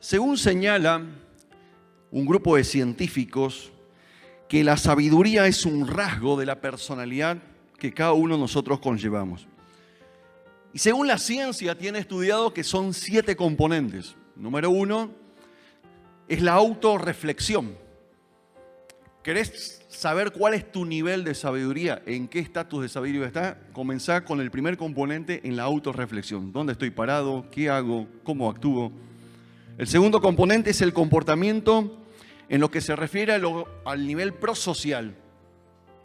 Según señala un grupo de científicos, que la sabiduría es un rasgo de la personalidad que cada uno de nosotros conllevamos. Y según la ciencia tiene estudiado que son 7 componentes. Número 1 es la autorreflexión. ¿Querés saber cuál es tu nivel de sabiduría? ¿En qué estatus de sabiduría está? Comenzá con el primer componente en la autorreflexión. ¿Dónde estoy parado? ¿Qué hago? ¿Cómo actúo? El segundo componente es el comportamiento en lo que se refiere al nivel prosocial.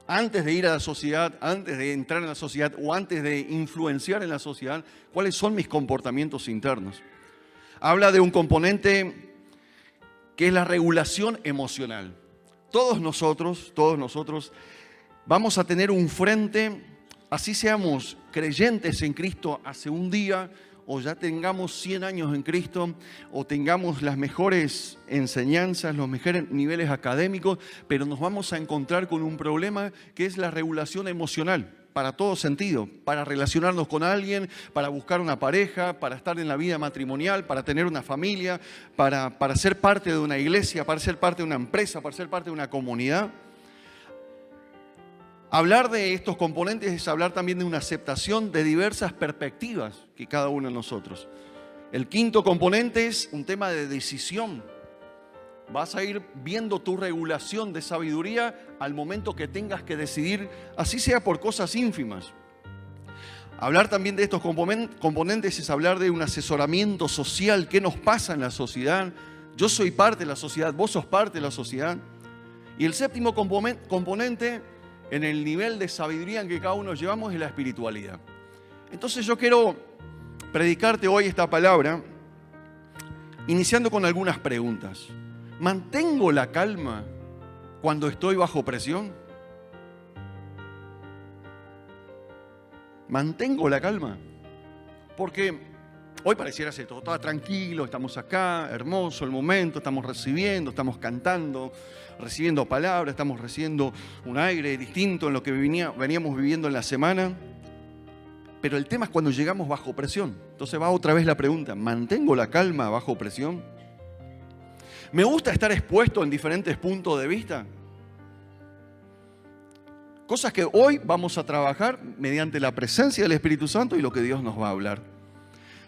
Antes de ir a la sociedad, antes de entrar en la sociedad o antes de influenciar en la sociedad, ¿cuáles son mis comportamientos internos? Habla de un componente que es la regulación emocional. Todos nosotros vamos a tener un frente, así seamos creyentes en Cristo hace un día, o ya tengamos 100 años en Cristo, o tengamos las mejores enseñanzas, los mejores niveles académicos, pero nos vamos a encontrar con un problema que es la regulación emocional, para todo sentido, para relacionarnos con alguien, para buscar una pareja, para estar en la vida matrimonial, para tener una familia, para ser parte de una iglesia, para ser parte de una empresa, para ser parte de una comunidad. Hablar de estos componentes es hablar también de una aceptación de diversas perspectivas que cada uno de nosotros. El quinto componente es un tema de decisión. Vas a ir viendo tu regulación de sabiduría al momento que tengas que decidir, así sea por cosas ínfimas. Hablar también de estos componentes es hablar de un asesoramiento social. ¿Qué nos pasa en la sociedad? Yo soy parte de la sociedad, vos sos parte de la sociedad. Y el séptimo componente en el nivel de sabiduría en que cada uno llevamos es la espiritualidad. Entonces yo quiero predicarte hoy esta palabra iniciando con algunas preguntas. ¿Mantengo la calma cuando estoy bajo presión? ¿Mantengo la calma? Porque hoy pareciera ser todo tranquilo, estamos acá, hermoso el momento, estamos recibiendo, estamos cantando, recibiendo palabras, estamos recibiendo un aire distinto en lo que veníamos viviendo en la semana. Pero el tema es cuando llegamos bajo presión. Entonces va otra vez la pregunta, ¿mantengo la calma bajo presión? ¿Me gusta estar expuesto en diferentes puntos de vista? Cosas que hoy vamos a trabajar mediante la presencia del Espíritu Santo y lo que Dios nos va a hablar.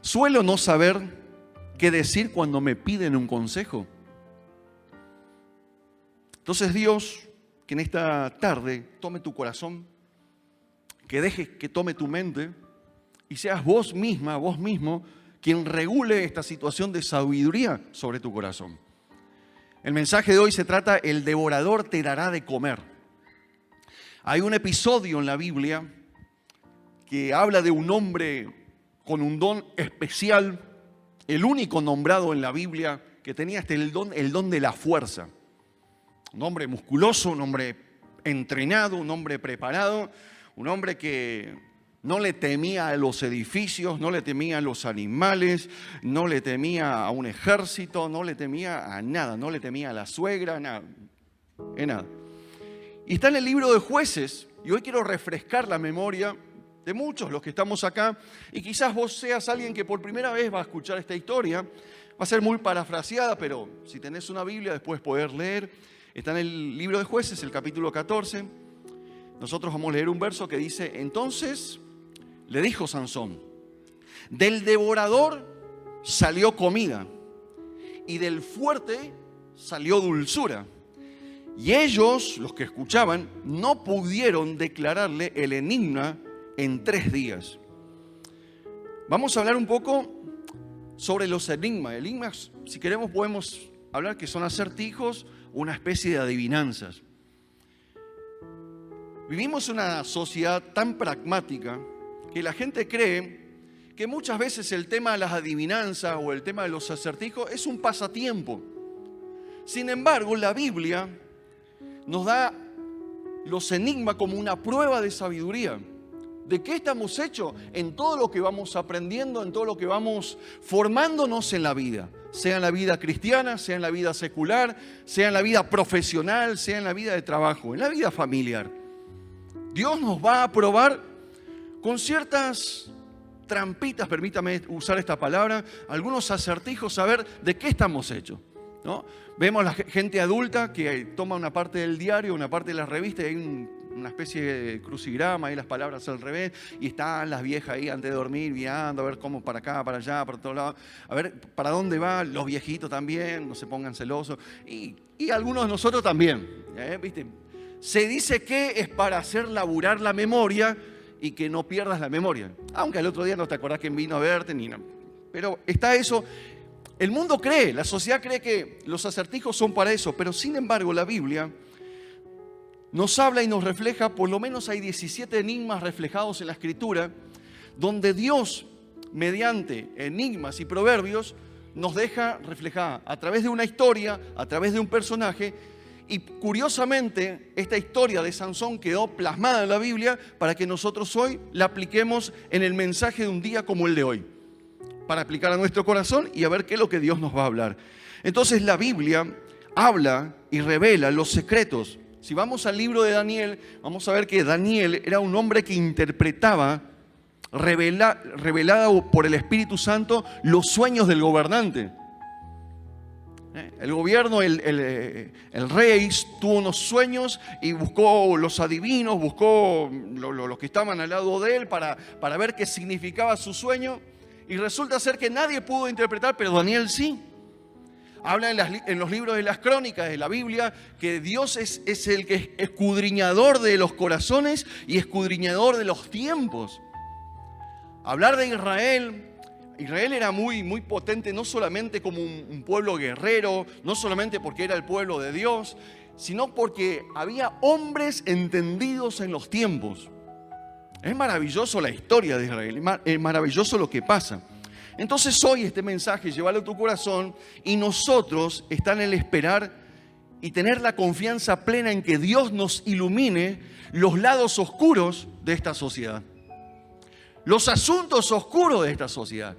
Suelo no saber qué decir cuando me piden un consejo. Entonces Dios, que en esta tarde tome tu corazón, que dejes que tome tu mente y seas vos misma, vos mismo, quien regule esta situación de sabiduría sobre tu corazón. El mensaje de hoy se trata, el devorador te dará de comer. Hay un episodio en la Biblia que habla de un hombre con un don especial, el único nombrado en la Biblia que tenía el don de la fuerza. Un hombre musculoso, un hombre entrenado, un hombre preparado, un hombre que no le temía a los edificios, no le temía a los animales, no le temía a un ejército, no le temía a nada, no le temía a la suegra, nada. Y está en el libro de Jueces, y hoy quiero refrescar la memoria de muchos los que estamos acá, y quizás vos seas alguien que por primera vez va a escuchar esta historia. Va a ser muy parafraseada, pero si tenés una Biblia después poder leer. Está en el libro de Jueces, el capítulo 14. Nosotros vamos a leer un verso que dice: entonces le dijo Sansón, del devorador salió comida y del fuerte salió dulzura. Y ellos, los que escuchaban, no pudieron declararle el enigma en 3 días. Vamos a hablar un poco sobre los enigmas. Enigmas, si queremos, podemos hablar que son acertijos, una especie de adivinanzas. Vivimos una sociedad tan pragmática que la gente cree que muchas veces el tema de las adivinanzas o el tema de los acertijos es un pasatiempo. Sin embargo, la Biblia nos da los enigmas como una prueba de sabiduría. ¿De qué estamos hechos? En todo lo que vamos aprendiendo, en todo lo que vamos formándonos en la vida. Sea en la vida cristiana, sea en la vida secular, sea en la vida profesional, sea en la vida de trabajo, en la vida familiar. Dios nos va a probar con ciertas trampitas, permítame usar esta palabra, algunos acertijos, saber de qué estamos hechos, ¿no? Vemos la gente adulta que toma una parte del diario, una parte de la revista y hay una especie de crucigrama y las palabras al revés y están las viejas ahí antes de dormir mirando a ver cómo para acá, para allá, para todos lados, a ver para dónde va, los viejitos también, no se pongan celosos y algunos de nosotros también, ¿viste? Se dice que es para hacer laburar la memoria y que no pierdas la memoria, aunque al otro día no te acordás quién vino a verte ni nada, pero está eso. El mundo cree, la sociedad cree que los acertijos son para eso, pero sin embargo la Biblia nos habla y nos refleja, por lo menos hay 17 enigmas reflejados en la Escritura, donde Dios, mediante enigmas y proverbios, nos deja reflejada a través de una historia, a través de un personaje, y curiosamente esta historia de Sansón quedó plasmada en la Biblia para que nosotros hoy la apliquemos en el mensaje de un día como el de hoy, para aplicar a nuestro corazón y a ver qué es lo que Dios nos va a hablar. Entonces la Biblia habla y revela los secretos. Si vamos al libro de Daniel, vamos a ver que Daniel era un hombre que interpretaba, revelado por el Espíritu Santo, los sueños del gobernante. El gobierno, el rey tuvo unos sueños y buscó los adivinos, buscó los que estaban al lado de él para ver qué significaba su sueño. Y resulta ser que nadie pudo interpretar, pero Daniel sí. Habla en los libros de las crónicas de la Biblia que Dios es el que es escudriñador de los corazones y escudriñador de los tiempos. Hablar de Israel era muy, muy potente, no solamente como un pueblo guerrero, no solamente porque era el pueblo de Dios, sino porque había hombres entendidos en los tiempos. Es maravilloso la historia de Israel, es maravilloso lo que pasa. Entonces hoy este mensaje, llévalo a tu corazón y nosotros está en el esperar y tener la confianza plena en que Dios nos ilumine los lados oscuros de esta sociedad. Los asuntos oscuros de esta sociedad.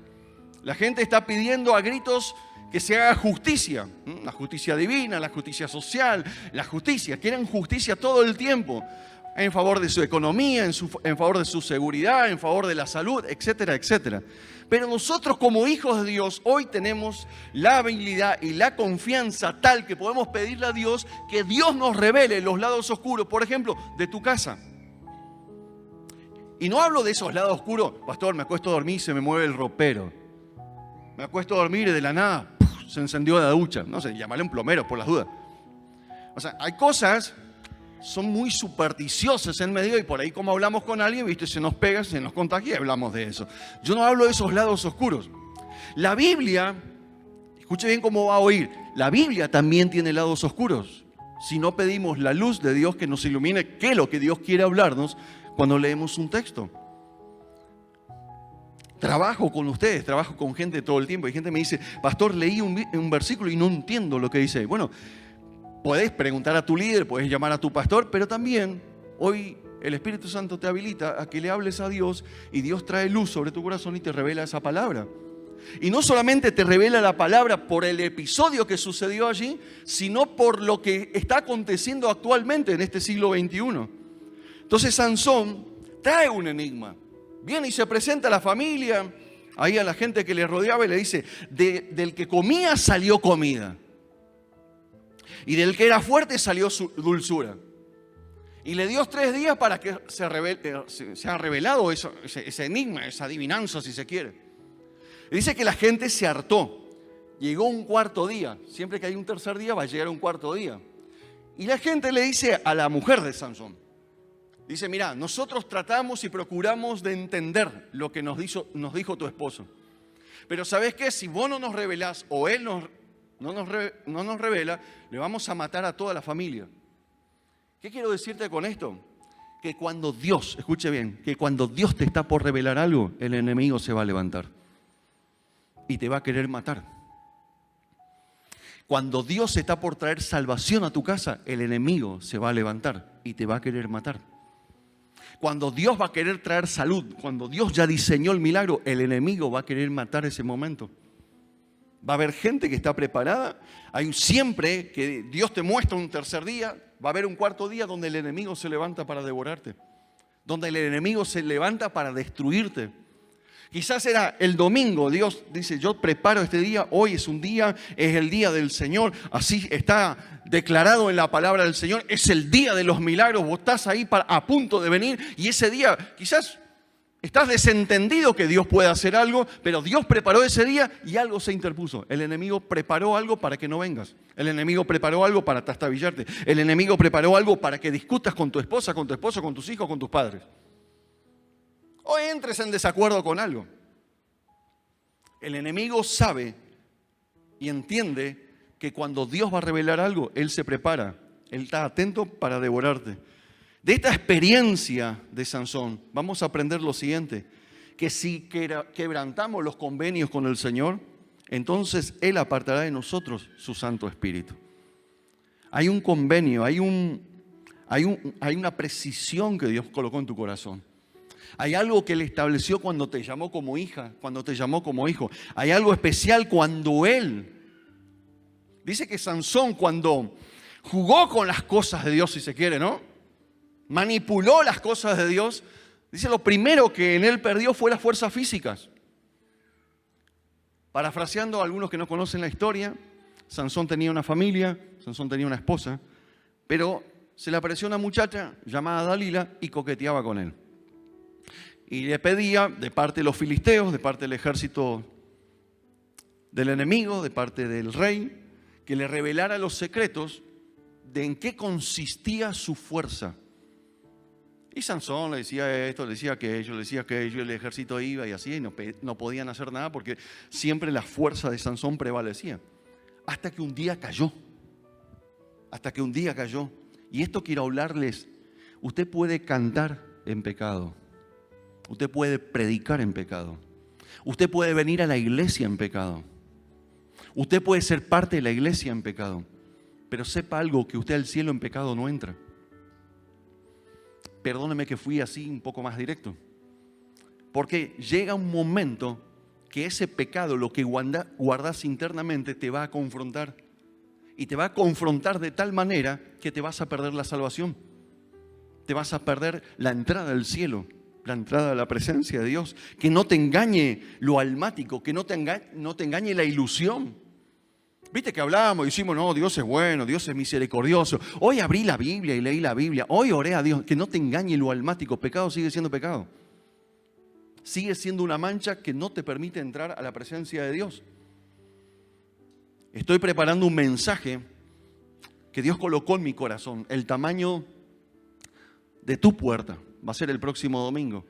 La gente está pidiendo a gritos que se haga justicia, la justicia divina, la justicia social, la justicia. Quieren justicia todo el tiempo. En favor de su economía, en favor de su seguridad, en favor de la salud, etcétera, etcétera. Pero nosotros como hijos de Dios hoy tenemos la habilidad y la confianza tal que podemos pedirle a Dios que Dios nos revele los lados oscuros, por ejemplo, de tu casa. Y no hablo de esos lados oscuros, pastor, me acuesto a dormir y se me mueve el ropero. Me acuesto a dormir y de la nada se encendió la ducha. No sé, llamarle un plomero por las dudas. O sea, hay cosas son muy supersticiosas en medio y por ahí como hablamos con alguien, ¿viste? Se nos pega, se nos contagia y hablamos de eso. Yo no hablo de esos lados oscuros. La Biblia, escuche bien cómo va a oír, la Biblia también tiene lados oscuros. Si no pedimos la luz de Dios que nos ilumine, ¿qué es lo que Dios quiere hablarnos cuando leemos un texto? Trabajo con ustedes, trabajo con gente todo el tiempo. Y gente me dice, pastor, leí un versículo y no entiendo lo que dice. Bueno, podés preguntar a tu líder, podés llamar a tu pastor, pero también hoy el Espíritu Santo te habilita a que le hables a Dios y Dios trae luz sobre tu corazón y te revela esa palabra. Y no solamente te revela la palabra por el episodio que sucedió allí, sino por lo que está aconteciendo actualmente en este siglo XXI. Entonces Sansón trae un enigma. Viene y se presenta a la familia, ahí a la gente que le rodeaba y le dice, del que comía salió comida. Y del que era fuerte salió su dulzura. Y le dio 3 días para que se ha revelado ese enigma, esa adivinanza, si se quiere. Y dice que la gente se hartó. Llegó un 4.º día. Siempre que hay un 3er día va a llegar un 4.º día. Y la gente le dice a la mujer de Sansón. Dice, mira, nosotros tratamos y procuramos de entender lo que nos dijo tu esposo. Pero ¿sabes qué? Si vos no nos revelás o él no nos revela, le vamos a matar a toda la familia. ¿Qué quiero decirte con esto? Que cuando Dios, escuche bien, que cuando Dios te está por revelar algo, el enemigo se va a levantar y te va a querer matar. Cuando Dios está por traer salvación a tu casa, el enemigo se va a levantar y te va a querer matar. Cuando Dios va a querer traer salud, cuando Dios ya diseñó el milagro, el enemigo va a querer matar ese momento. Va a haber gente que está preparada. Hay siempre que Dios te muestra un 3er día, va a haber un 4.º día donde el enemigo se levanta para devorarte. Donde el enemigo se levanta para destruirte. Quizás era el domingo. Dios dice, yo preparo este día, hoy es un día, es el día del Señor. Así está declarado en la palabra del Señor. Es el día de los milagros. Vos estás ahí a punto de venir y ese día quizás estás desentendido que Dios puede hacer algo, pero Dios preparó ese día y algo se interpuso. El enemigo preparó algo para que no vengas. El enemigo preparó algo para trastabillarte. El enemigo preparó algo para que discutas con tu esposa, con tu esposo, con tus hijos, con tus padres. O entres en desacuerdo con algo. El enemigo sabe y entiende que cuando Dios va a revelar algo, Él se prepara. Él está atento para devorarte. De esta experiencia de Sansón, vamos a aprender lo siguiente, que si quebrantamos los convenios con el Señor, entonces Él apartará de nosotros su Santo Espíritu. Hay un convenio, hay una precisión que Dios colocó en tu corazón. Hay algo que Él estableció cuando te llamó como hija, cuando te llamó como hijo. Hay algo especial cuando Él, dice que Sansón cuando jugó con las cosas de Dios, si se quiere, ¿no? Manipuló las cosas de Dios. Dice, lo primero que en él perdió fue las fuerzas físicas. Parafraseando a algunos que no conocen la historia, Sansón tenía una familia, Sansón tenía una esposa, pero se le apareció una muchacha llamada Dalila y coqueteaba con él. Y le pedía de parte de los filisteos, de parte del ejército del enemigo, de parte del rey, que le revelara los secretos de en qué consistía su fuerza. Y Sansón le decía esto, le decía aquello, el ejército iba y así, y no podían hacer nada porque siempre la fuerza de Sansón prevalecía. Hasta que un día cayó. Y esto quiero hablarles. Usted puede cantar en pecado. Usted puede predicar en pecado. Usted puede venir a la iglesia en pecado. Usted puede ser parte de la iglesia en pecado. Pero sepa algo, que usted al cielo en pecado no entra. Perdóneme que fui así un poco más directo. Porque llega un momento que ese pecado, lo que guardas internamente, te va a confrontar. Y te va a confrontar de tal manera que te vas a perder la salvación. Te vas a perder la entrada al cielo, la entrada a la presencia de Dios. Que no te engañe lo almático, que no te engañe la ilusión. Viste que hablábamos y decimos, no, Dios es bueno, Dios es misericordioso. Hoy abrí la Biblia y leí la Biblia. Hoy oré a Dios. Que no te engañe lo almático. Pecado sigue siendo pecado. Sigue siendo una mancha que no te permite entrar a la presencia de Dios. Estoy preparando un mensaje que Dios colocó en mi corazón. El tamaño de tu puerta. Va a ser el próximo domingo.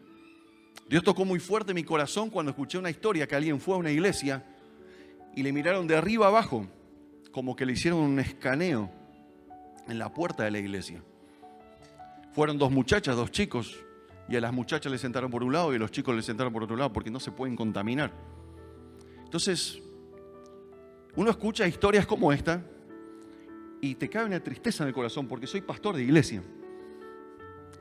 Dios tocó muy fuerte mi corazón cuando escuché una historia que alguien fue a una iglesia y le miraron de arriba abajo, como que le hicieron un escaneo en la puerta de la iglesia. Fueron dos muchachas, dos chicos, y a las muchachas les sentaron por un lado y a los chicos les sentaron por otro lado, porque no se pueden contaminar. Entonces, uno escucha historias como esta y te cae una tristeza en el corazón, porque soy pastor de iglesia.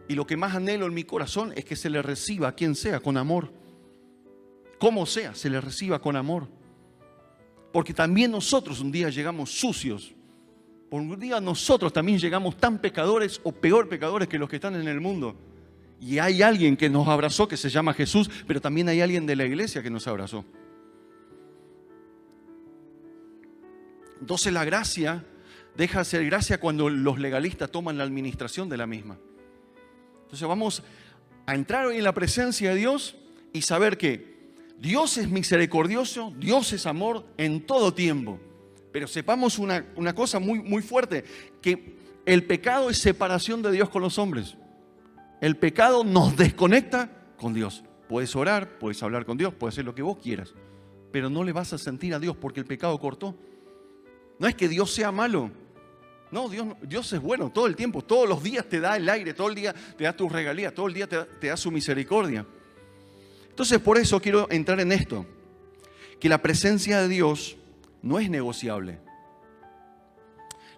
Y lo que más anhelo en mi corazón es que se le reciba a quien sea con amor. Como sea, se le reciba con amor. Porque también nosotros un día llegamos sucios. Un día nosotros también llegamos tan pecadores o peor pecadores que los que están en el mundo. Y hay alguien que nos abrazó que se llama Jesús, pero también hay alguien de la iglesia que nos abrazó. Entonces la gracia deja de ser gracia cuando los legalistas toman la administración de la misma. Entonces vamos a entrar hoy en la presencia de Dios y saber que Dios es misericordioso, Dios es amor en todo tiempo. Pero sepamos una cosa muy, muy fuerte, que el pecado es separación de Dios con los hombres. El pecado nos desconecta con Dios. Puedes orar, puedes hablar con Dios, puedes hacer lo que vos quieras, pero no le vas a sentir a Dios porque el pecado cortó. No es que Dios sea malo. No, Dios es bueno todo el tiempo, todos los días te da el aire, todo el día te da tus regalías, todo el día te da su misericordia. Entonces, por eso quiero entrar en esto, que la presencia de Dios no es negociable.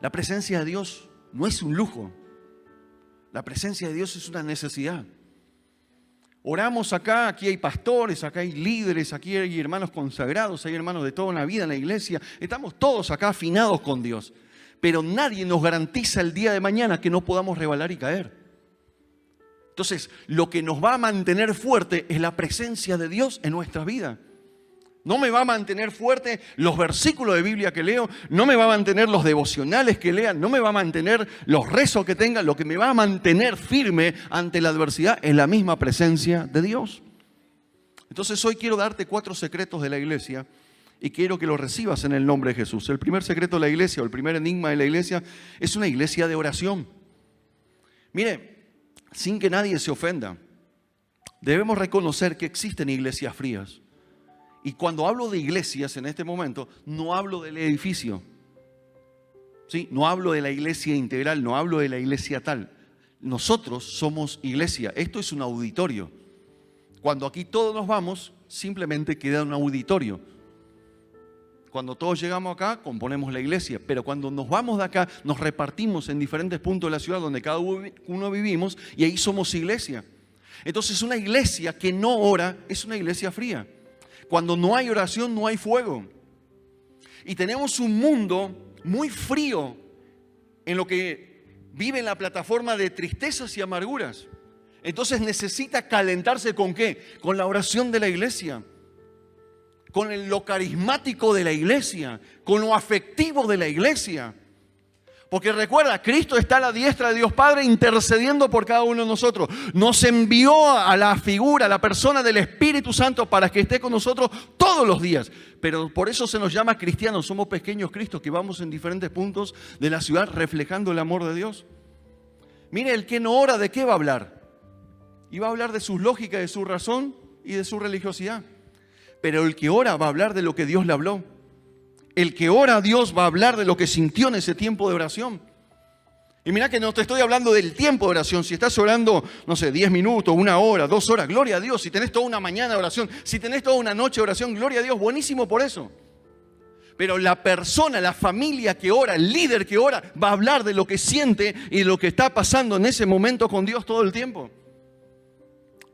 La presencia de Dios no es un lujo. La presencia de Dios es una necesidad. Oramos acá, aquí hay pastores, acá hay líderes, aquí hay hermanos consagrados, hay hermanos de toda una vida en la iglesia. Estamos todos acá afinados con Dios. Pero nadie nos garantiza el día de mañana que no podamos resbalar y caer. Entonces, lo que nos va a mantener fuerte es la presencia de Dios en nuestra vida. No me va a mantener fuerte los versículos de Biblia que leo, no me va a mantener los devocionales que lea, no me va a mantener los rezos que tenga. Lo que me va a mantener firme ante la adversidad es la misma presencia de Dios. Entonces hoy quiero darte 4 secretos de la iglesia y quiero que los recibas en el nombre de Jesús. El primer secreto de la iglesia o el primer enigma de la iglesia es una iglesia de oración. Mire, sin que nadie se ofenda, debemos reconocer que existen iglesias frías. Y cuando hablo de iglesias en este momento, no hablo del edificio, ¿sí? No hablo de la iglesia integral, no hablo de la iglesia tal. Nosotros somos iglesia, esto es un auditorio. Cuando aquí todos nos vamos, simplemente queda un auditorio. Cuando todos llegamos acá, componemos la iglesia, pero cuando nos vamos de acá, nos repartimos en diferentes puntos de la ciudad donde cada uno vivimos y ahí somos iglesia. Entonces una iglesia que no ora es una iglesia fría. Cuando no hay oración, no hay fuego. Y tenemos un mundo muy frío en lo que vive en la plataforma de tristezas y amarguras. Entonces necesita calentarse ¿con qué? Con la oración de la iglesia, con lo carismático de la iglesia, con lo afectivo de la iglesia. Porque recuerda, Cristo está a la diestra de Dios Padre intercediendo por cada uno de nosotros. Nos envió a la figura, a la persona del Espíritu Santo para que esté con nosotros todos los días. Pero por eso se nos llama cristianos. Somos pequeños Cristos que vamos en diferentes puntos de la ciudad reflejando el amor de Dios. Mire, el que no ora, ¿de qué va a hablar? Y va a hablar de sus lógicas, de su razón y de su religiosidad. Pero el que ora va a hablar de lo que Dios le habló. El que ora a Dios va a hablar de lo que sintió en ese tiempo de oración. Y mira que no te estoy hablando del tiempo de oración. Si estás orando, no sé, 10 minutos, 1 hora, 2 horas, gloria a Dios. Si tenés toda una mañana de oración, si tenés toda una noche de oración, gloria a Dios, buenísimo por eso. Pero la persona, la familia que ora, el líder que ora, va a hablar de lo que siente y de lo que está pasando en ese momento con Dios todo el tiempo.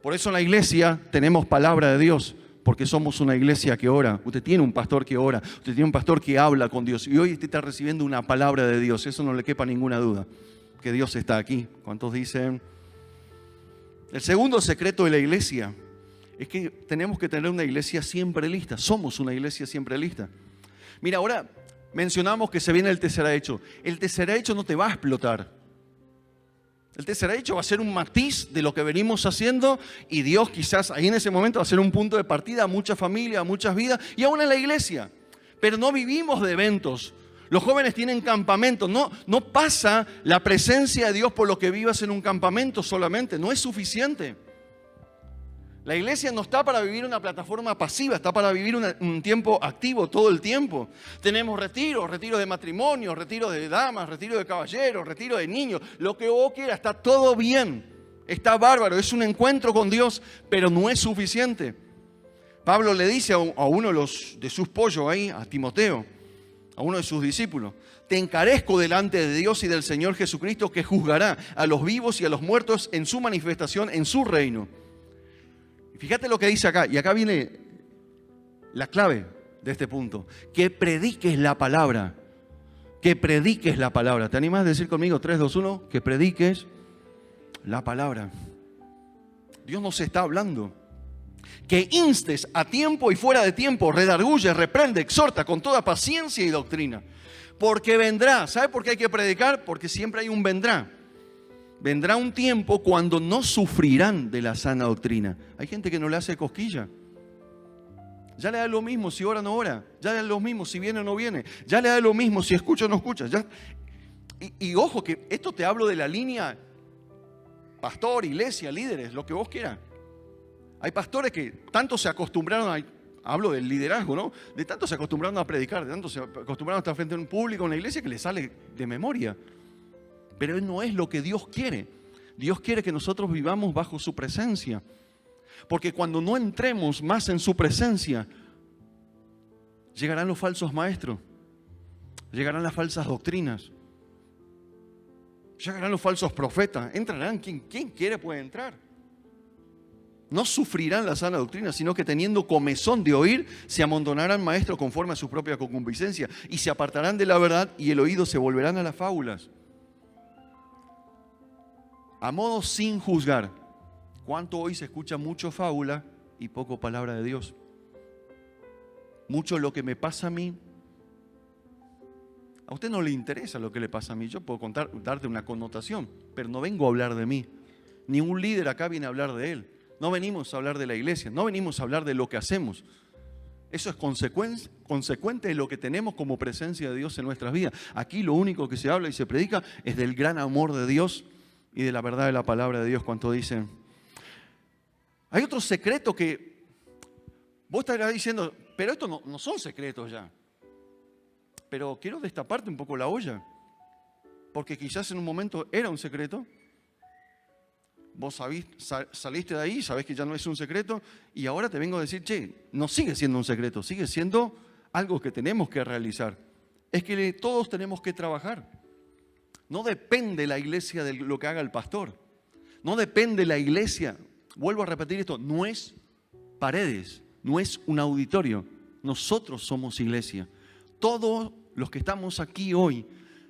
Por eso en la iglesia tenemos palabra de Dios. Porque somos una iglesia que ora. Usted tiene un pastor que ora. Usted tiene un pastor que habla con Dios. Y hoy usted está recibiendo una palabra de Dios. Eso no le quepa ninguna duda. Que Dios está aquí. ¿Cuántos dicen? El segundo secreto de la iglesia es que tenemos que tener una iglesia siempre lista. Somos una iglesia siempre lista. Mira, ahora mencionamos que se viene el Teserahecho. El Teserahecho no te va a explotar. El Teserahecho va a ser un matiz de lo que venimos haciendo y Dios quizás ahí en ese momento va a ser un punto de partida a muchas familias, a muchas vidas y aún en la iglesia. Pero no vivimos de eventos. Los jóvenes tienen campamentos. No pasa la presencia de Dios por lo que vivas en un campamento solamente. No es suficiente. La iglesia no está para vivir una plataforma pasiva, está para vivir un tiempo activo todo el tiempo. Tenemos retiros de matrimonio, retiros de damas, retiros de caballeros, retiros de niños. Lo que vos quieras, está todo bien, está bárbaro, es un encuentro con Dios, pero no es suficiente. Pablo le dice a uno de sus pollos ahí, a Timoteo, a uno de sus discípulos: te encarezco delante de Dios y del Señor Jesucristo, que juzgará a los vivos y a los muertos en su manifestación, en su reino. Fíjate lo que dice acá, y acá viene la clave de este punto: que prediques la palabra, que prediques la palabra. ¿Te animas a decir conmigo 3, 2, 1? Que prediques la palabra. Dios nos está hablando. Que instes a tiempo y fuera de tiempo, redarguye, reprende, exhorta con toda paciencia y doctrina. Porque vendrá, ¿sabe por qué hay que predicar? Porque siempre hay un vendrá. Vendrá un tiempo cuando no sufrirán de la sana doctrina. Hay gente que no le hace cosquilla. Ya le da lo mismo si ora o no ora. Ya le da lo mismo si viene o no viene. Ya le da lo mismo si escucha o no escucha. Y ojo que esto te hablo de la línea pastor, iglesia, líderes, lo que vos quieras. Hay pastores que tanto se acostumbraron hablo del liderazgo, ¿no? De tanto se acostumbraron a predicar, de tanto se acostumbraron a estar frente a un público en la iglesia que le sale de memoria. Pero no es lo que Dios quiere. Dios quiere que nosotros vivamos bajo su presencia. Porque cuando no entremos más en su presencia, llegarán los falsos maestros, llegarán las falsas doctrinas, llegarán los falsos profetas, entrarán. ¿Quién quiere puede entrar? No sufrirán la sana doctrina, sino que teniendo comezón de oír, se amontonarán maestros conforme a su propia concupiscencia y se apartarán de la verdad y el oído se volverán a las fábulas. A modo sin juzgar. ¿Cuánto hoy se escucha mucho fábula y poco palabra de Dios? Mucho lo que me pasa a mí. A usted no le interesa lo que le pasa a mí. Yo puedo darte una connotación, pero no vengo a hablar de mí. Ni un líder acá viene a hablar de él. No venimos a hablar de la iglesia, no venimos a hablar de lo que hacemos. Eso es consecuente de lo que tenemos como presencia de Dios en nuestras vidas. Aquí lo único que se habla y se predica es del gran amor de Dios y de la verdad de la palabra de Dios. Cuanto dicen, hay otro secreto que vos estarás diciendo, pero estos no son secretos ya. Pero quiero destaparte un poco la olla, porque quizás en un momento era un secreto. Vos saliste de ahí, sabés que ya no es un secreto, y ahora te vengo a decir, che, no sigue siendo un secreto, sigue siendo algo que tenemos que realizar. Es que todos tenemos que trabajar. No depende la iglesia de lo que haga el pastor. No depende la iglesia, vuelvo a repetir esto, no es paredes, no es un auditorio. Nosotros somos iglesia. Todos los que estamos aquí hoy,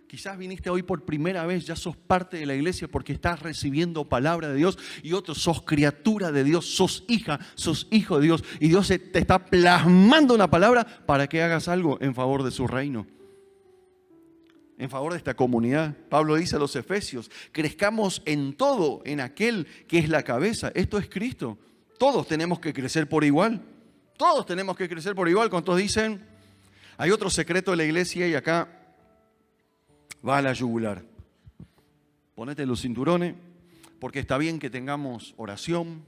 quizás viniste hoy por primera vez, ya sos parte de la iglesia porque estás recibiendo palabra de Dios, y otros sos criatura de Dios, sos hija, sos hijo de Dios, y Dios te está plasmando una palabra para que hagas algo en favor de su reino, en favor de esta comunidad. Pablo dice a los Efesios, crezcamos en todo, en aquel que es la cabeza. Esto es Cristo. Todos tenemos que crecer por igual. Todos tenemos que crecer por igual. ¿Cuántos dicen? Hay otro secreto de la iglesia y acá va a la yugular. Ponete los cinturones, porque está bien que tengamos oración,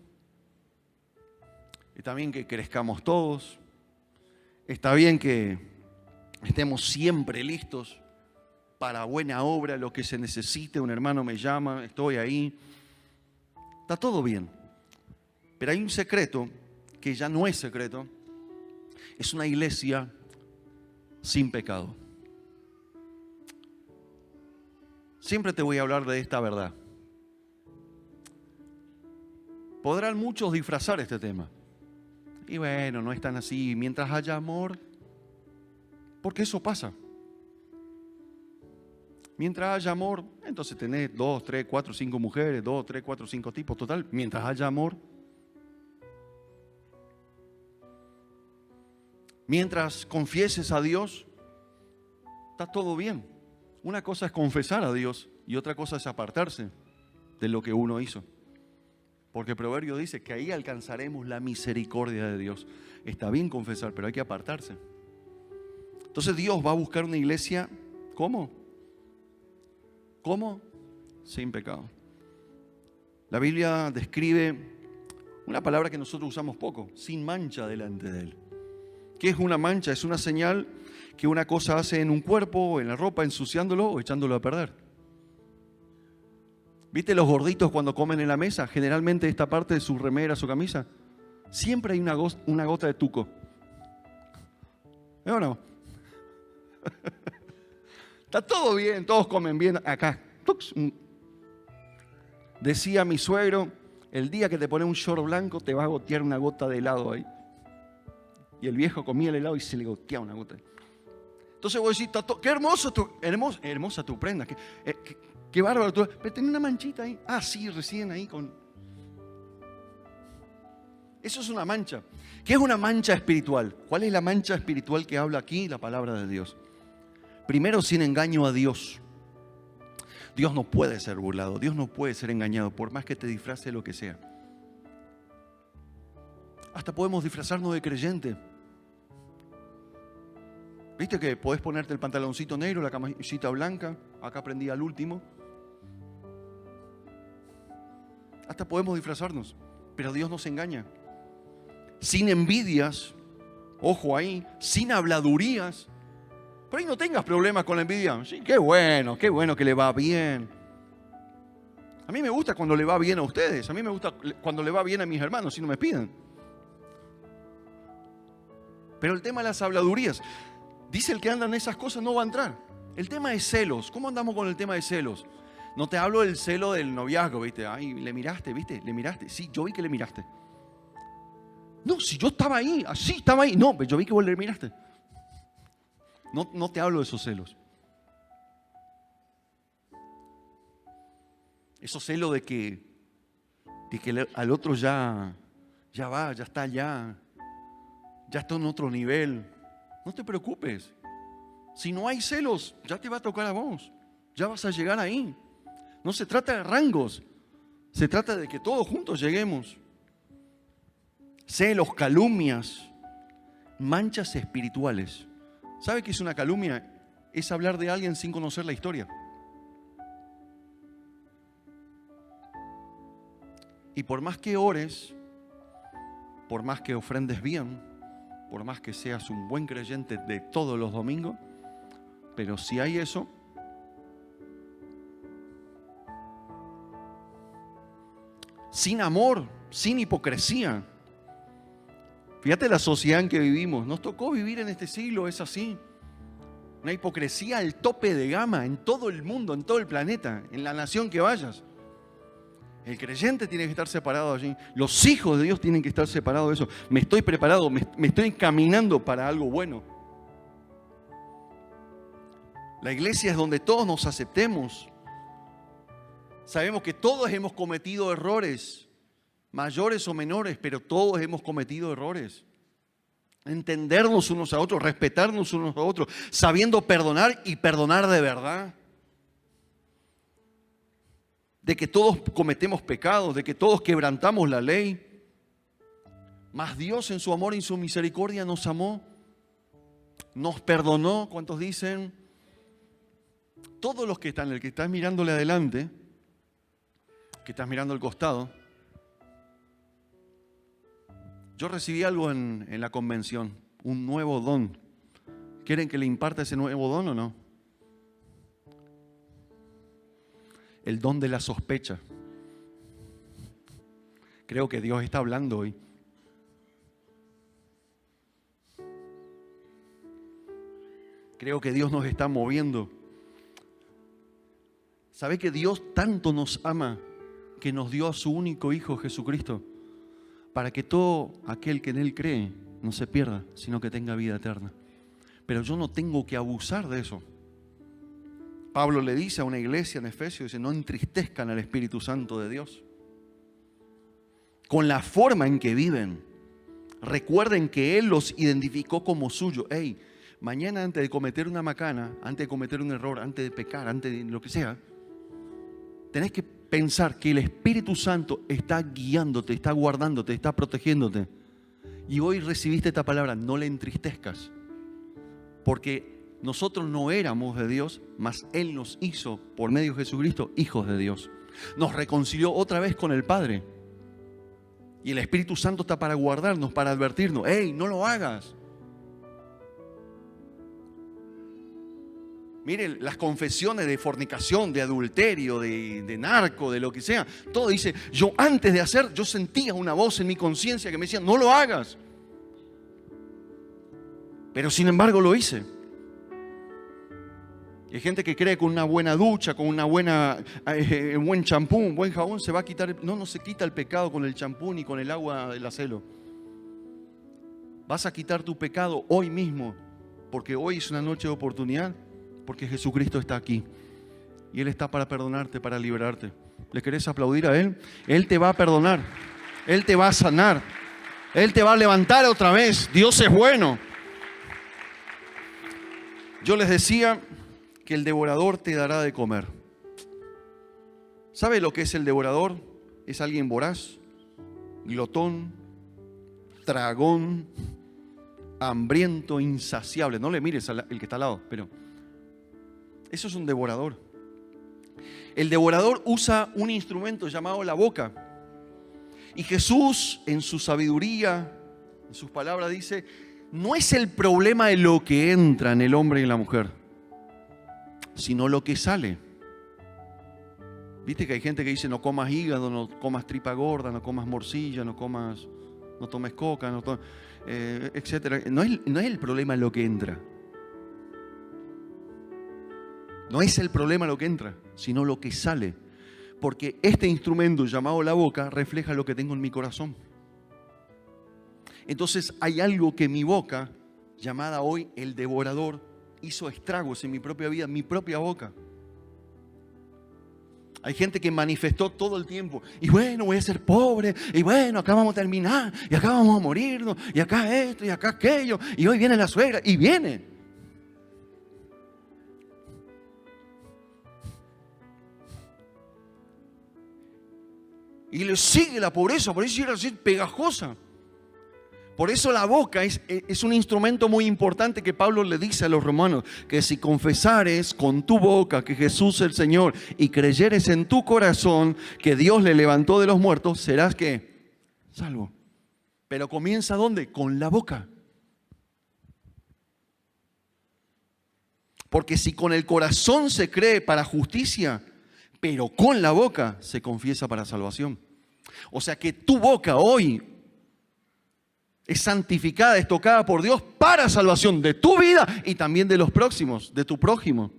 está bien que crezcamos todos, está bien que estemos siempre listos para buena obra, lo que se necesite. Un hermano me llama, estoy ahí. Está todo bien. Pero hay un secreto que ya no es secreto. Es una iglesia sin pecado. Siempre te voy a hablar de esta verdad. Podrán muchos disfrazar este tema. Y bueno, no es tan así. Mientras haya amor, porque eso pasa. Mientras haya amor, entonces tenés 2, 3, 4, 5 mujeres, 2, 3, 4, 5 tipos, total. Mientras haya amor. Mientras confieses a Dios, está todo bien. Una cosa es confesar a Dios y otra cosa es apartarse de lo que uno hizo. Porque el proverbio dice que ahí alcanzaremos la misericordia de Dios. Está bien confesar, pero hay que apartarse. Entonces Dios va a buscar una iglesia, ¿cómo? ¿Cómo? Sin pecado. La Biblia describe una palabra que nosotros usamos poco, sin mancha delante de Él. ¿Qué es una mancha? Es una señal que una cosa hace en un cuerpo, en la ropa, ensuciándolo o echándolo a perder. ¿Viste los gorditos cuando comen en la mesa? Generalmente esta parte de su remera, su camisa, siempre hay una gota de tuco. ¿Eh o no? Está todo bien, todos comen bien acá. Decía mi suegro, el día que te pones un short blanco te va a gotear una gota de helado ahí. Y el viejo comía el helado y se le goteaba una gota. Entonces vos decís, qué hermosa tu prenda, qué bárbaro. Pero tenés una manchita ahí. Ah, sí, recién ahí con... Eso es una mancha. ¿Qué es una mancha espiritual? ¿Cuál es la mancha espiritual que habla aquí la palabra de Dios? Primero, sin engaño a Dios. Dios no puede ser burlado, Dios no puede ser engañado, por más que te disfrace lo que sea. Hasta podemos disfrazarnos de creyente. ¿Viste que podés ponerte el pantaloncito negro, la camisita blanca? Acá aprendí al último. Hasta podemos disfrazarnos, pero Dios nos engaña. Sin envidias, ojo ahí, sin habladurías. Por ahí no tengas problemas con la envidia. Sí, qué bueno que le va bien. A mí me gusta cuando le va bien a ustedes. A mí me gusta cuando le va bien a mis hermanos, si no me piden. Pero el tema de las habladurías, dice el que anda en esas cosas no va a entrar. El tema de celos. ¿Cómo andamos con el tema de celos? No te hablo del celo del noviazgo, ¿viste? Ay, le miraste, ¿viste? Le miraste. Sí, yo vi que le miraste. No, si yo estaba ahí, así estaba ahí. No, pero yo vi que vos le miraste. No te hablo de esos celos. Esos celos de que de que al otro ya está ya está en otro nivel. No te preocupes. Si no hay celos, ya te va a tocar a vos. Ya vas a llegar ahí. No se trata de rangos. Se trata de que todos juntos lleguemos. Celos, calumnias, manchas espirituales. ¿Sabe qué es una calumnia? Es hablar de alguien sin conocer la historia. Y por más que ores, por más que ofrendes bien, por más que seas un buen creyente de todos los domingos, pero si hay eso, sin amor, sin hipocresía. Fíjate la sociedad en que vivimos. Nos tocó vivir en este siglo, es así. Una hipocresía al tope de gama en todo el mundo, en todo el planeta, en la nación que vayas. El creyente tiene que estar separado allí. Los hijos de Dios tienen que estar separados de eso. Me estoy preparado, me estoy encaminando para algo bueno. La iglesia es donde todos nos aceptemos. Sabemos que todos hemos cometido errores, mayores o menores, pero todos hemos cometido errores. Entendernos unos a otros, respetarnos unos a otros, sabiendo perdonar y perdonar de verdad. De que todos cometemos pecados, de que todos quebrantamos la ley. Mas Dios en su amor y en su misericordia nos amó, nos perdonó. ¿Cuántos dicen? Todos los que están, el que está mirándole adelante, que estás mirando al costado. Yo recibí algo en la convención, un nuevo don. ¿Quieren que le imparta ese nuevo don o no? El don de la sospecha. Creo que Dios está hablando hoy. Creo que Dios nos está moviendo. ¿Sabe que Dios tanto nos ama que nos dio a su único Hijo Jesucristo para que todo aquel que en Él cree no se pierda, sino que tenga vida eterna? Pero yo no tengo que abusar de eso. Pablo le dice a una iglesia en Efesios, dice, no entristezcan al Espíritu Santo de Dios. Con la forma en que viven, recuerden que Él los identificó como suyo. Hey, mañana antes de cometer una macana, antes de cometer un error, antes de pecar, antes de lo que sea, tenés que pensar que el Espíritu Santo está guiándote, está guardándote, está protegiéndote. Y hoy recibiste esta palabra, no le entristezcas. Porque nosotros no éramos de Dios, mas Él nos hizo, por medio de Jesucristo, hijos de Dios. Nos reconcilió otra vez con el Padre. Y el Espíritu Santo está para guardarnos, para advertirnos. ¡Ey, no lo hagas! Miren, las confesiones de fornicación, de adulterio, de narco, de lo que sea. Todo dice, yo antes de hacer, yo sentía una voz en mi conciencia que me decía, no lo hagas. Pero sin embargo lo hice. Y hay gente que cree que con una buena ducha, con una un buen champú, un buen jabón, se va a quitar. No se quita el pecado con el champú ni con el agua del aselo. Vas a quitar tu pecado hoy mismo, porque hoy es una noche de oportunidad, porque Jesucristo está aquí. Y Él está para perdonarte, para liberarte. ¿Le querés aplaudir a Él? Él te va a perdonar. Él te va a sanar. Él te va a levantar otra vez. Dios es bueno. Yo les decía que el devorador te dará de comer. ¿Sabe lo que es el devorador? Es alguien voraz, glotón, tragón, hambriento, insaciable. No le mires al que está al lado, pero eso es un devorador. El devorador usa un instrumento llamado la boca. Y Jesús, en su sabiduría, en sus palabras, dice, no es el problema de lo que entra en el hombre y en la mujer, sino lo que sale. Viste que hay gente que dice no comas hígado, no comas tripa gorda, no comas morcilla, no tomes coca, etcétera. No es el problema lo que entra. No es el problema lo que entra, sino lo que sale. Porque este instrumento llamado la boca refleja lo que tengo en mi corazón. Entonces hay algo que mi boca, llamada hoy el devorador, hizo estragos en mi propia vida, en mi propia boca. Hay gente que manifestó todo el tiempo. Y bueno, voy a ser pobre. Y bueno, acá vamos a terminar. Y acá vamos a morirnos. Y acá esto y acá aquello. Y hoy viene la suegra. Y viene. Y le sigue la pobreza. Por eso llega a ser pegajosa. Por eso la boca es un instrumento muy importante que Pablo le dice a los romanos, que si confesares con tu boca que Jesús es el Señor y creyeres en tu corazón que Dios le levantó de los muertos, serás ¿qué? Salvo. Pero comienza ¿dónde? Con la boca. Porque si con el corazón se cree para justicia, pero con la boca se confiesa para salvación. O sea que tu boca hoy es santificada, es tocada por Dios para salvación de tu vida y también de los próximos, de tu prójimo,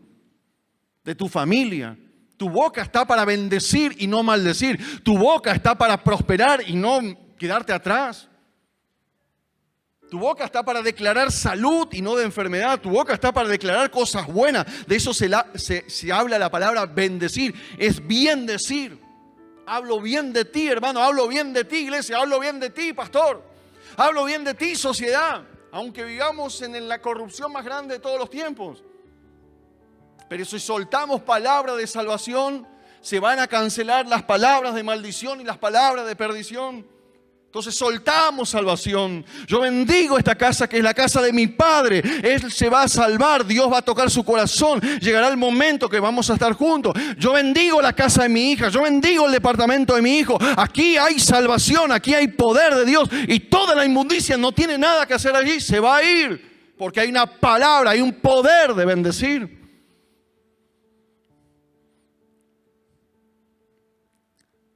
de tu familia. Tu boca está para bendecir y no maldecir. Tu boca está para prosperar y no quedarte atrás. Tu boca está para declarar salud y no de enfermedad. Tu boca está para declarar cosas buenas. De eso se habla la palabra bendecir. Es bien decir. Hablo bien de ti, hermano. Hablo bien de ti, iglesia. Hablo bien de ti, pastor. Hablo bien de ti, sociedad, aunque vivamos en la corrupción más grande de todos los tiempos. Pero si soltamos palabras de salvación, se van a cancelar las palabras de maldición y las palabras de perdición. Entonces soltamos salvación. Yo bendigo esta casa que es la casa de mi Padre. Él se va a salvar, Dios va a tocar su corazón. Llegará el momento que vamos a estar juntos. Yo bendigo la casa de mi hija, yo bendigo el departamento de mi hijo. Aquí hay salvación, aquí hay poder de Dios. Y toda la inmundicia no tiene nada que hacer allí, se va a ir. Porque hay una palabra, hay un poder de bendecir.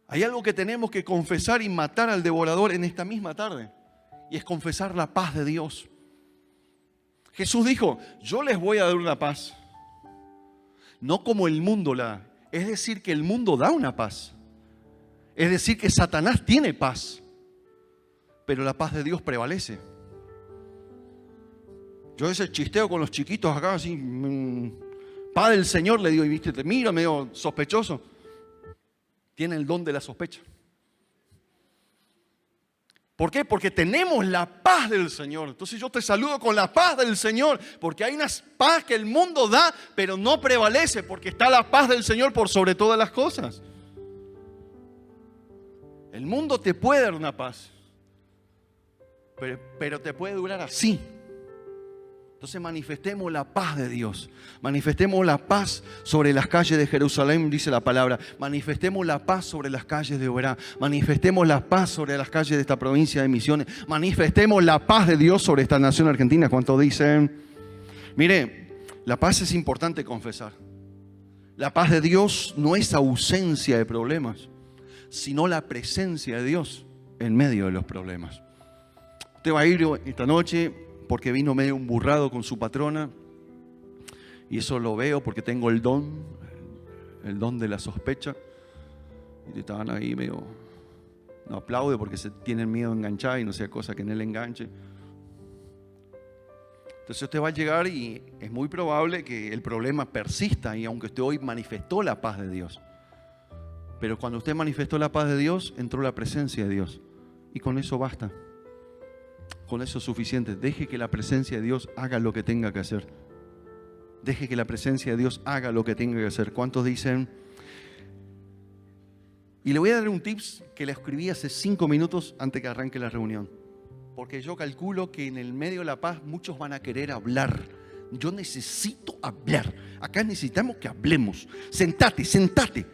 Hay algo que tenemos que confesar y matar al devorador en esta misma tarde. Y es confesar la paz de Dios. Jesús dijo, yo les voy a dar una paz. No como el mundo la da. Es decir, que el mundo da una paz. Es decir, que Satanás tiene paz. Pero la paz de Dios prevalece. Yo ese chisteo con los chiquitos acá, así, paz del Señor, le digo, y viste, te miro medio sospechoso. Tiene el don de la sospecha. ¿Por qué? Porque tenemos la paz del Señor. Entonces yo te saludo con la paz del Señor, porque hay una paz que el mundo da, pero no prevalece, porque está la paz del Señor por sobre todas las cosas. El mundo te puede dar una paz, pero te puede durar así. Entonces manifestemos la paz de Dios. Manifestemos la paz sobre las calles de Jerusalén, dice la palabra. Manifestemos la paz sobre las calles de Oberá. Manifestemos la paz sobre las calles de esta provincia de Misiones. Manifestemos la paz de Dios sobre esta nación argentina. ¿Cuánto dicen? Mire, la paz es importante confesar. La paz de Dios no es ausencia de problemas, sino la presencia de Dios en medio de los problemas. Usted va a ir esta noche porque vino medio emburrado con su patrona, y eso lo veo porque tengo el don de la sospecha, y estaban ahí medio, no aplaude porque se tienen miedo a enganchar y no sea cosa que en él enganche. Entonces usted va a llegar y es muy probable que el problema persista, y aunque usted hoy manifestó la paz de Dios, pero cuando usted manifestó la paz de Dios, entró la presencia de Dios, y con eso basta. Con eso es suficiente. Deje que la presencia de Dios haga lo que tenga que hacer. Deje que la presencia de Dios haga lo que tenga que hacer. ¿Cuántos dicen? Y le voy a dar un tips que le escribí hace 5 minutos antes que arranque la reunión. Porque yo calculo que en el medio de la paz muchos van a querer hablar. Yo necesito hablar. Acá necesitamos que hablemos. Sentate.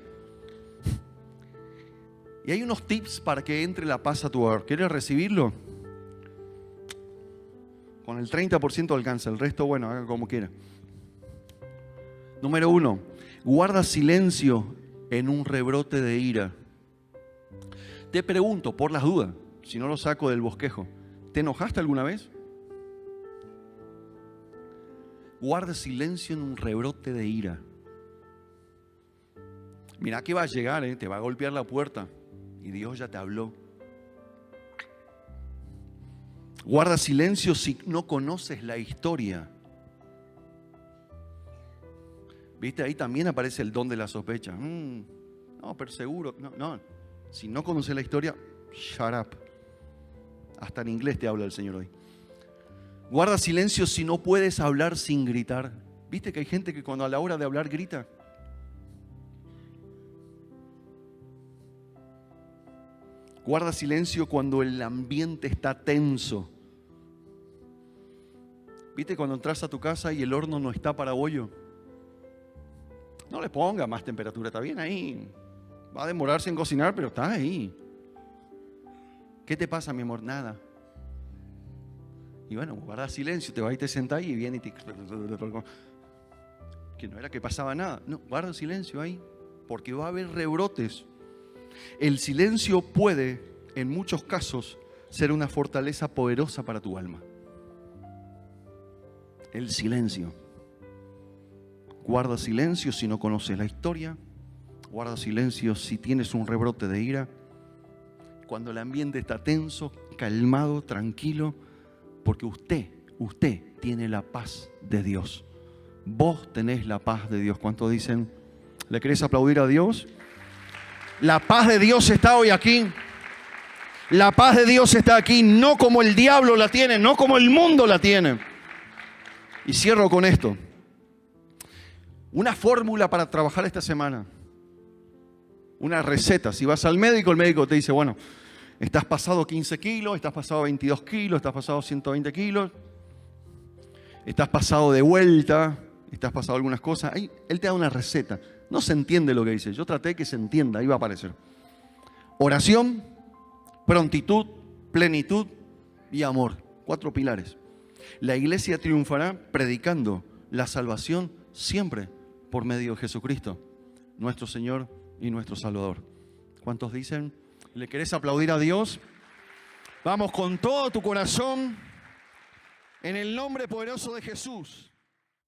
Y hay unos tips para que entre la paz a tu hogar. ¿Quieres recibirlo? Con el 30% alcanza, el resto, bueno, haga como quiera. Número 1, guarda silencio en un rebrote de ira. Te pregunto, por las dudas, si no lo saco del bosquejo, ¿te enojaste alguna vez? Guarda silencio en un rebrote de ira. Mira que va a llegar, te va a golpear la puerta y Dios ya te habló. Guarda silencio si no conoces la historia. ¿Viste? Ahí también aparece el don de la sospecha. No, pero seguro. No, no. Si no conoces la historia, shut up. Hasta en inglés te habla el Señor hoy. Guarda silencio si no puedes hablar sin gritar. ¿Viste que hay gente que cuando a la hora de hablar grita? Guarda silencio cuando el ambiente está tenso. ¿Viste cuando entras a tu casa y el horno no está para bollo? No le ponga más temperatura, está bien ahí. Va a demorarse en cocinar, pero está ahí. ¿Qué te pasa, mi amor? Nada. Y bueno, guarda silencio, te vas y te sentás y viene y te... Que no era que pasaba nada. No, guarda silencio ahí, porque va a haber rebrotes. El silencio puede, en muchos casos, ser una fortaleza poderosa para tu alma. El silencio. Guarda silencio si no conoces la historia. Guarda silencio si tienes un rebrote de ira. Cuando el ambiente está tenso, calmado, tranquilo, porque usted tiene la paz de Dios. Vos tenés la paz de Dios. ¿Cuántos dicen? ¿Le querés aplaudir a Dios? La paz de Dios está hoy aquí. La paz de Dios está aquí, no como el diablo la tiene, no como el mundo la tiene. Y cierro con esto. Una fórmula para trabajar esta semana. Una receta. Si vas al médico, el médico te dice, bueno, estás pasado 15 kilos, estás pasado 22 kilos, estás pasado 120 kilos, estás pasado de vuelta, estás pasado algunas cosas. Ahí, él te da una receta. No se entiende lo que dice. Yo traté que se entienda, ahí va a aparecer. Oración, prontitud, plenitud y amor. 4 pilares. La iglesia triunfará predicando la salvación siempre por medio de Jesucristo, nuestro Señor y nuestro Salvador. ¿Cuántos dicen? ¿Le querés aplaudir a Dios? Vamos con todo tu corazón en el nombre poderoso de Jesús.